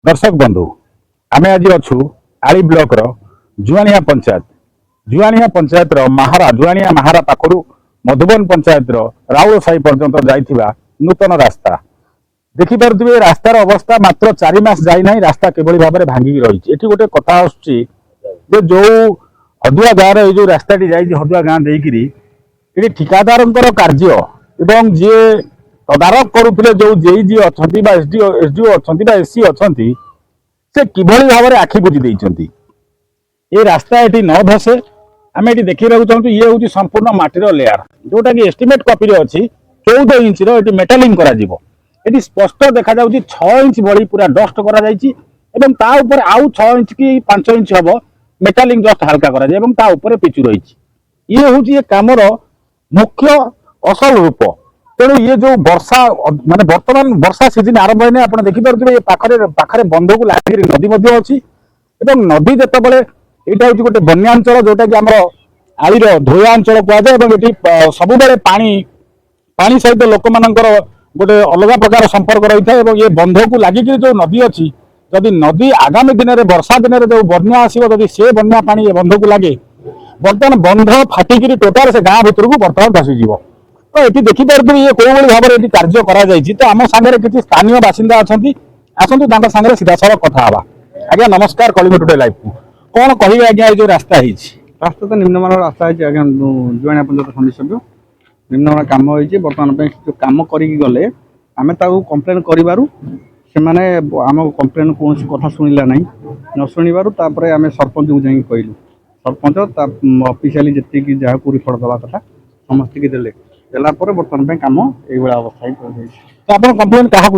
दर्शक बंधु आमे आज अच्छु आली ब्लॉक रो जुआनिया पंचायत रो महारा जुआनिया महारा पाखरु मधुबन पंचायत रो राउल साई पर्यंत जाइथिबा नूतन रास्ता देखि पारुथिबे। रास्तार अवस्था मात्र 4 मास जाई नाही, रास्ता केबळी भाबरे भांगी रही। एठी गोटे कथा आसुची जे जो हदुआ गाँ रे जो रास्ताटी जाई हदुआ गाँ देकिरी एठी ठिकादारंकर कार्य एवं जे तदारक करुथिले जो जेई जी अछंती बा एसडीओ अछंती बा एससी अछंती से किभଳି भाबरे आखि बुझी दैछंती। ए रास्ता एठी न धसे आमे एठी देखिबाकू चाहूँ। ये हूँ संपूर्ण माटीर लेयर जोटा कि एस्टिमेट कॉपी रे अछि 14 इंच रो एठी मेटालिंग करा जिवो। एठी स्पष्ट देखा जाउची 6 इंच बड़ी पूरा डस्ट करा जाइची एवं ता ऊपर आउ 6 इंच की 5 इंच हबो मेटालिंग जस्ट हल्का करा जाय एवं ता ऊपर पिचु रहिची। ये हूँ ये कामर मुख्य असल रूप। तेणु ये जो वर्षा माने वर्तमान वर्षा सीजन आरंभ होने आप देखिपे ये पाखरे बंध को लगी नदी अच्छी नदी जितेबाला यहाँ हूँ गोटे बन्यांचल जोटा कि आम आलीर धोया अंचल कहुए सब पानी सहित लोक मान गोटे अलग प्रकार संपर्क रही है। ये बंध को लगिक जो नदी अच्छी जदि नदी आगामी दिन में वर्षा दिन में जो बन्या आसो जदि से बन्या पानी ये बंध को लगे बर्तमान बंध फाटिक टोटाल से गाँ भितर को बर्तमान धसीज। तो ये देखिपे ये कौ भाव में कार्य कर आम सागर किसी स्थानीय बासिंदा अच्छा आसतु सागर सीधा साल कथा हाँ। आज्ञा नमस्कार कलिंग टुडे लाइव को कौन कहे आज्ञा जो रास्ता रास्ता तो निम्नमान रास्ता है आज्ञा जुआनिया पंचायत समिति सभ्य निम्नमान कम हो बर्तमान जो कम करगले आम कम्प्लेन करूँ से आम कम्प्लेन कौन कथा शुणिला ना न शुणवर आम सरपंच को जाकि कहलु सरपंच ऑफिशियली जी जहाँ को रिपोर्ट दवा कथा समस्त की देले देलापर बर्तमान कम ये अवस्था तो आप कम्प्लेन क्या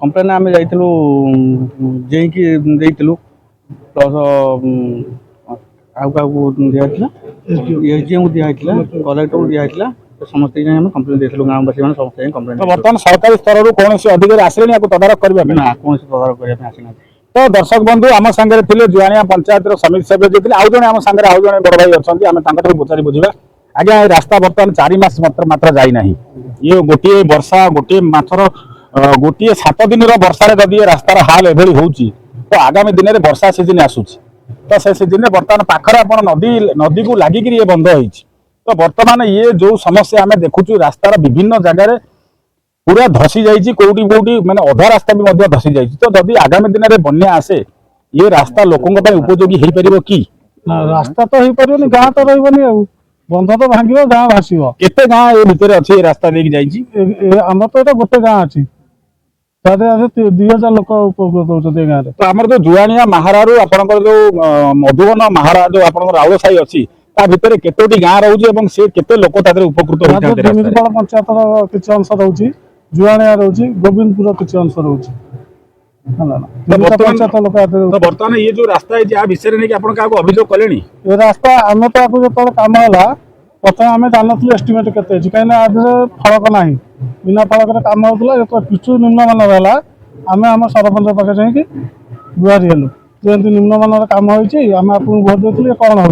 कम्प्लेन आम जाइलु जेकि देलु प्लस दिखाई एसडीएम को दिखाई कलेक्टर को दिखाई समस्त कम्प्लेन देलु गाँववासी मैंने समस्त कम्प्लेन। बर्तमान सरकारी स्तर कौन अधिकारी आसे तदारक करने कौन तदारक करने आसी ना। तो दर्शक बंधु आम सागर थे जुआनिया पंचायत समिति सभ्य जो थे आउ जड़े आम सागर आउ जड़े बड़ भाई अच्छा आम पचारि बुझा। आज्ञा ये रास्ता बर्तमान 4 मास मात्र जाई नहीं। ये गोटे वर्षा गोटे माथर गोटे 7 दिन वर्षा जदि ये रास्तार हाल एभली होउची तो आगामी दिन में वर्षा सीजन आसूची तो से सीजन में बर्तमान पाखरे आप नदी को लगिक ये बंध हो। तो बर्तमान ये जो समस्या आम देखुचु रास्तार विभिन्न जगह पूरा धसी जाइए कौटी कौटी माने अधा रास्ता भी धसी जाइए। तो जदि आगामी दिन में बन्या आसे ये रास्ता लोकों उपयोगी हो पार कि रास्ता तो हो पार गाँ तो रही बंध तो भांग गाँ भाषिब केते गाँ ये भितर अच्छी रास्ता देख जाइए आम तो ये गोटे गाँ अच्छी 2000 लोक उपकृत होते गाँव। तो आम जो जुआनिया महारारू आपंकर जो मधुबन महारा जो आप राउल साई अच्छी ता भितर केतोटी गाँ रोचे से केते लोक उपकृत होता पंचायत किसी अंश रोचे जुआनिया रोचे गोविंदपुर किसी अंश रोचे बर्तमान ये जो रास्ता है विषय नहीं अभियोग कले ये रास्ता आम तो जो कम है प्रथम आम जानते एस्टिमेट के कहीं फड़क ना बिना फड़क कम होता जो किचु निम्नमान रहा आम आम सरपंच पाखे जाकि गुहारी हेलु जमी निम्नमान कम होम आपको भोट देते कौन हो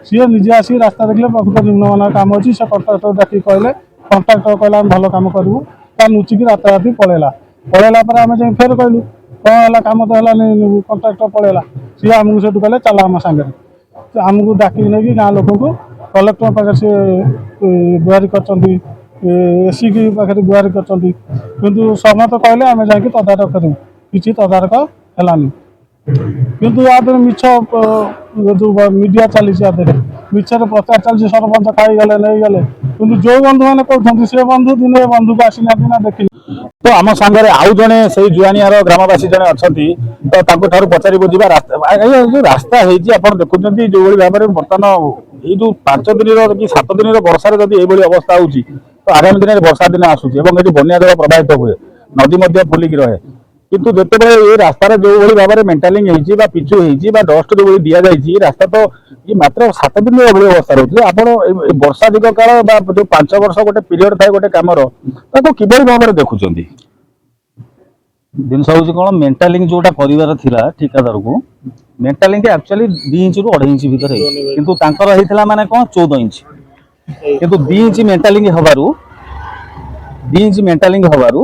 सी निजे आसिक रास्ता देखले प्रकृत निम्नमान कम अच्छी से कंट्राक्टर डाक कहले कंट्राक्टर कहला भल कम करूँ लुचिकी राताराति पलैला आम जा फेर कहलु कौन है कम तो है कंट्राक्टर पलैला सी आमको से कहले चल आम सागर आमको डाक नहीं गाँ लोक को कलेक्टर पाखे सी गुहारी करसी की पाखे गुहारी कर समस्त कहले आम जा तदारक करूँ किसी तदारक है किंतु या मिछ जो मीडिया चली मिछर प्रचार चलती सरपंच खाईगले नहीं गले कि जो बंधु मैंने कहते से बंधु दिन बंधु को आसी ना देख। तो आम सागर आउ जड़े से जुआनियार ग्रामवासी जड़े अच्छा तो पचारि बुझा रास्ता है देखुं जो भाव में बर्तमान ये जो 5 दिन कि 7 दिन वर्षा जब ये अवस्था हो तो आगामी दिन में वर्षा दिन आसूसी ये बन्या जल प्रवाहित हुए नदी फुलिक रहे किंतु जिते ये रास्तार जो भाव में मेंटालिंग हो पिचु हो डस्ट जो दि जाए रास्ता तो ये मात्र 7 दिन अवस्था रोचे आप वर्षा दिग काल जो 5 वर्ष गोटे पीरियड थाए गोटे कमर कि भाव में देखुं जिनस हूँ कौन मेंटालिंग जोटा कर ठिकादार को मेंटालिंग एक्चुअली 2 इंच रु 2.5 इंच भितर किंतु तांकर होइथिला माने कौन 14 इंच किंतु 2 इंच मेंटालिंग हबारु 2 इंच मेंटालिंग हबारु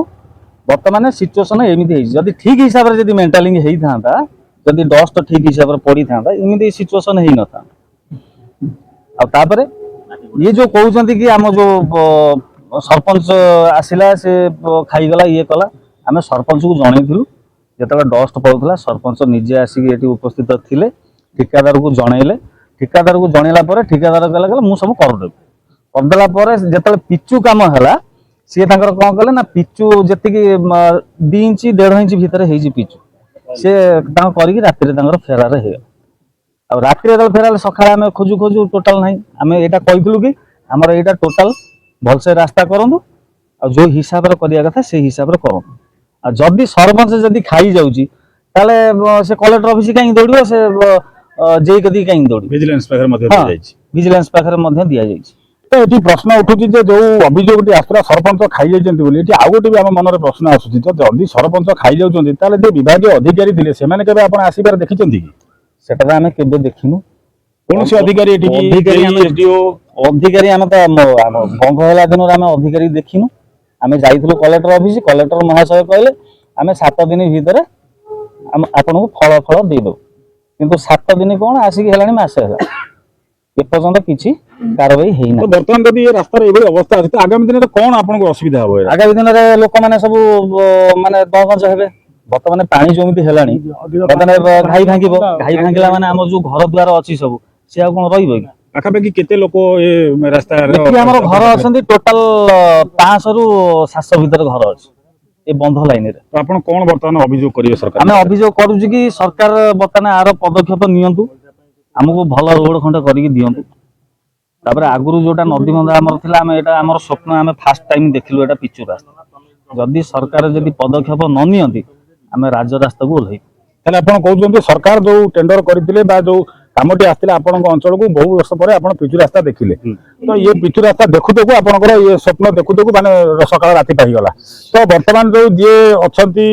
बर्तमान सिचुएशन एमती जदि ठीक हिसाब से मेंटालिंग होता जदि डस्ट ठीक हिसाब से पड़ी था एमती सिचुएशन हो न था ये जो कहते कि आम जो सरपंच आसला से खाईगला ये कला आम सरपंच को जनईलु जो डस्ट पड़ूला सरपंच निजे आसिक उपस्थित थे ठिकादार को जनइले ठिकादार को जनइला ठिकादार कहला मुझे सब करदेवी करदेला जो पिचु कम है सी कौन कले ना पिचु जी 2 इंच 1.5 इंच भितर पिचु सी करके रातिर फेरार हो रातिर जो फेराल सकाଳେ आम खोजु खोजु टोटाल ना आम यहाँ कहूँ कि आमर यहाँ टोटाल भलसे रास्ता करूँ आ जो हिसाब से करने कथा से हिसाब से करूँ आ जदि सरपंच जदि खाई जाऊँगी ताले से कलेक्टर ऑफिस कहीं दौड़ से जेई कदी कहीं दौड़ विजिलेंस पाखर मध्य दिया जायछि विजिलेंस पाखर मध्य दिया जायछि तो ये प्रश्न उठुची जो अभियोग आसला सरपंच खाई जाइछन्ति बोली एठी आउ गोटे भी आम मन प्रश्न आसुची तो जदि सरपंच खाई जाउछन्ति ताले जे विभागीय अधिकारी थिले सेमाने केबे आपण आसीबार देखिछन्ति कि सेटा आमे केबे देखिनु कोनोसी अधिकारी एठी कि एसडीओ अधिकारी आमे तो आम बंध होला दिन आमे अधिकारी देखिनु आमे जाइथिलु कलेक्टर ऑफिस कलेक्टर महाशय कहले आमे 7 दिन भितर आपन को फल फल दे दो किंतु 7 दिन कोन आसिक हेलानी मासे होला ए पर्यंत किछि कार्रवाई हेइना तो वर्तमान जदि ये रास्तार एभली अवस्था अछि तो आगामी दिन कोन आपन को असुविधा होबो आगामी दिन रे लोक माने सब माने दहगंज हेबे वर्तमान पानी जमिति हेलानी वर्तमान घाई भांगिला माने हमर जो घर द्वार अछि सब से आ कोन रहिबो कि पाखापाखि केते लोक ए रास्ता हमर घर अछंती टोटल 500 रु 700 भीतर घर अछि ए बंध लाइन रे तो आपण कोन वर्तमान अभियोग करियो सरकार आमे अभियोग करू कि सरकार वर्तमान आर पदक्षेप नियंतु हमको भल रोड खंड करके दियंतु तापर आगुरु जोटा नदी बंध आमर थिला आमे एटा आमर स्वप्न आमे फर्स्ट टाइम देखिलु एटा पिचु रास्ता जदि सरकार जदि पदक्षेप न नियंती आमे राज्य रास्ता को ओल्है ताले आपण कहउछन्ति सरकार जो टेंडर करथिले बा जो कामटी आस्तिले आपण अंचल को बहु वर्ष पर आपण पिचु रास्ता देखिले तो ये पिचु रास्ता देखु देखु आपनकर ये स्वप्न देखु देखु माने सकाळ राति पाई गला तो वर्तमान जो जे अछंती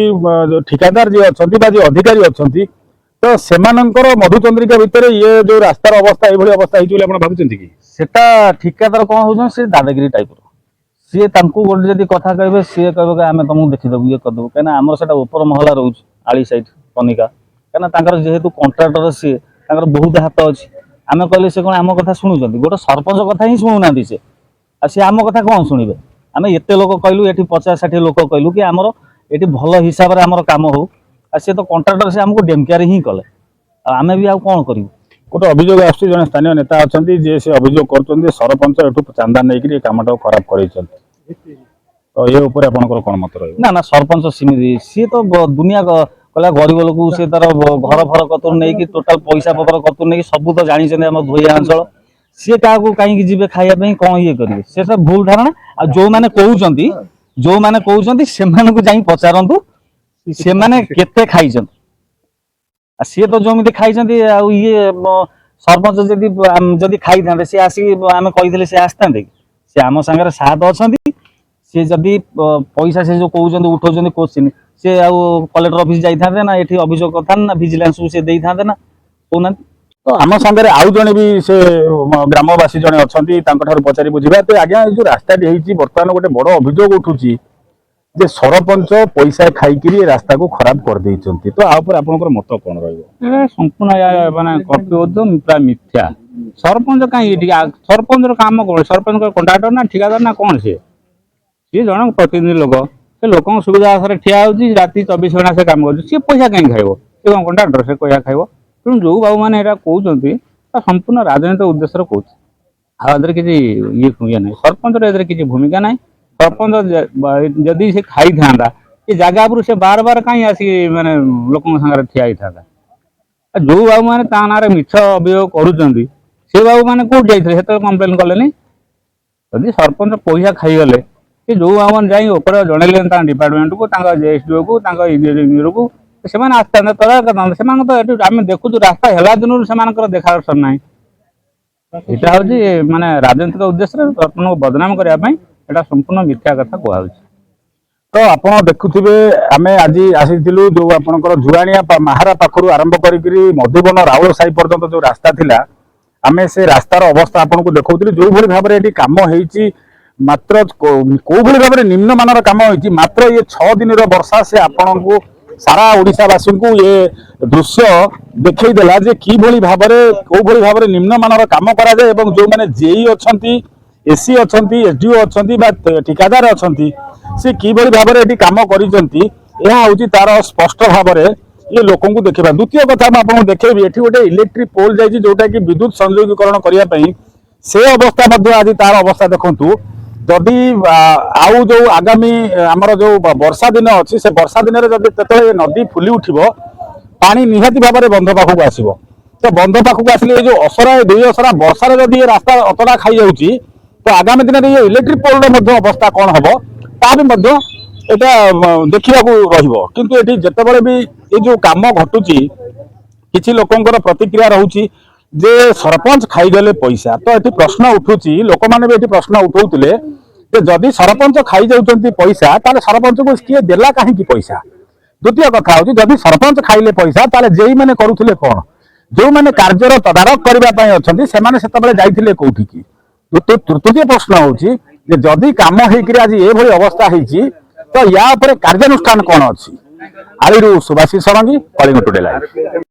ठिकादार जे अछंती बा जे अधिकारी अछंती तो सेमानंकर मधुचंद्रिका भितर ये जो रास्तार अवस्था एभली अवस्था हिजो आपण भाबुचंती कि सेटा ठिकादार कोन होजन से दादागिरी टाइप रो सी तांकू गोटे जदि कथा कहबे सी कहबे आमे तुमको देखि देबु ये कर देबु केना हमर सेटा ऊपर महला रहउछ आली साइड कनिका केना तांकर जेहेतु कॉन्ट्रैक्टर सी तांकर बहुत हाथ अछि आमे कहले से कोन आम कथा सुनुचंती गोटे सरपंच कथा ही सुनु नांदी से आ से आम कथा कोन सुनिबे आमे एते लोक कहलु एठी 50-60 लोक कहलु कि हमर एठी भलो हिसाब रे हमर काम हो आ से तो कॉन्ट्रैक्टर से हमको डेमकेयर ही कले आमे भी आ कोन करिवु गोटे अभियोग आसुची जने स्थानीय नेता अछंती जे से अभियोग करछन्ती सरपंच एठु चांदा नै कि कामटा खराब करैछन्ती तो ये ऊपर आपनकर कोन मत रहै ना ना सरपंच सिमिति सी तो दुनिया कहला गरीब लोक से तार घर फर कतुर नै कि टोटल पैसा पत्र कतुर नै कि सब तो जानि छन हम धोइया अंचल सी का को काई कि जिबे खाइया पई कोन ये करिवे से सब भूल धारणा आ जो माने कहउचंती से माने को जाई पचारंतु से माने केते खाइछन आ सी तो जमिति खाइछंती आ ये सरपंच जदि खाई थांते से आसी आमे कहिथिले से आस्तांते से आम संगे साथ अछंती से जदि पैसा से जो कहउचंती उठौचंती क्वेश्चन से आ कलेक्टर ऑफिस जाई थांते ना एठी अभियोग करथान ना विजिलेंस से देई थांते ना कोना तो आम संगे आउ जने भी से ग्रामवासी जने अछंती तांको ठार पचारि बुझिबा तो आज्ञा जो रास्ता हेची वर्तमान गोटे बड़ अभियोग उठुची जे सरपंच पैसा खाइकिरी रास्ता को खराब कर देइचंती तो आ ऊपर आपनकर मत कोन रहइबो ए संपूर्ण माने कटुओ प्राय मिथ्या सरपंच कहीं सरपंच काम कौन सरपंच कॉन्ट्रैक्टर ना ठिकादार ना कौन सी जन प्रतिनिधि लोक से लोक सुविधा आशा ठिया होती राति 24 घंटा से काम कर पैसा कहीं खाइब से कौन कॉन्ट्रैक्टर से पैसा खाइब तेणु जो बाबू मैंने कहते संपूर्ण राजनीतिक उद्देश्य कहते आदि किसी ये ना सरपंच किसी भूमिका ना सरपंच जदि से खाई था ये जगह पर से बार बार कहीं आसिक माने लोक सागर ठिया था जो बाबू मैंने ता ना मिछ अभियोग करुँच से बाबू मैंने कौट जाते कम्प्लेन कले जदि सरपंच पैसा खाईगले कि जो बाबू मैंने जाए ऊपर जनइले डिपार्टमेंट को एसडीओ को इंजीनियर को से आसता तदारक से आम देखु रास्ता है दिन से देखा दर्शन ना यहाँ हूँ माने राजनीतिक उद्देश्य सरपंच को बदनाम करने यहाँ संपूर्ण मिथ्या कथा कहु तो आपण देखुथिबे आमे आज आसीथिलु जो आपनकर जुआनिया माहारा पाखरु आरंभ करिकरी मधुबन राउल साई पर्यंत जो रास्ता थिला आमे से रास्तार अवस्था आपन को देखौथिलु जो भली भाबरे एठी काम हेइची ମାତ୍ର କୋଉ ଭଳି ଭାବରେ ନିମ୍ନମାନର କାମ ହୋଇଛି ମାତ୍ର ଏ 6 ଦିନର ବର୍ଷା ସେ ଆପଣଙ୍କୁ ସାରା ଓଡ଼ିଶାବାସୀଙ୍କୁ ଏ ଦୃଶ୍ୟ ଦେଖେଇଦେଲା ଯେ କିଭଳି ଭାବରେ କୋଉ ଭଳି ଭାବରେ ନିମ୍ନମାନର କାମ କରାଯାଏ ଏବଂ ଯୋଉମାନେ ଜେଇ ଅଛନ୍ତି ଏସି ଅଛନ୍ତି ଏସଡିଓ ଅଛନ୍ତି ବା ଠିକାଦାର ଅଛନ୍ତି ସେ କିଭଳି ଭାବରେ ଏଠି କାମ କରିଛନ୍ତି ଏହା ହେଉଛି ତାର ସ୍ପଷ୍ଟ ଭାବରେ ये लोक देखा द्वितीय कथा मुझे देखी ये गोटे इलेक्ट्रिक पोल जाइए जोटा कि विद्युत संयोगीकरण करने से अवस्था आज तार अवस्था देखु जदि आउ जो आगामी आमर जो वर्षा दिन अच्छी से वर्षा दिन में नदी फुली उठब पानी निहाती भाव में बंध पाखक आसो तो बंध पाखक आसिले जो असरा दुई असरा वर्षार जदि रास्ता अतड़ा खाई जाऊँगी तो आगामी दिन में ये इलेक्ट्रिक पोल अवस्था कौन हम ता एटा देखा किंतु ये जितेबाला भी ये जो कम घटुची किसी लोकंर प्रतिक्रिया रोचे जे सरपंच खाईगले पैसा तो ये प्रश्न उठुची लोक मैंने भी प्रश्न उठाऊले जदि सरपंच खाई जाऊँ पैसा ताले सरपंच को किए देला कहीं पैसा द्वितीय कथा हूँ जदि सरपंच खाइले पैसा ताले जेई मैंने करुले कौन जो मैंने कार्यर तदारक करने से जाइए कौटिकी तृतीय प्रश्न हूँ जदि कम होकर आज ये अवस्था होती तो या कार्यानुष्ठान कौन अच्छी आलिरू सुभाषी षडंगी कलिंग टुडे लाइव।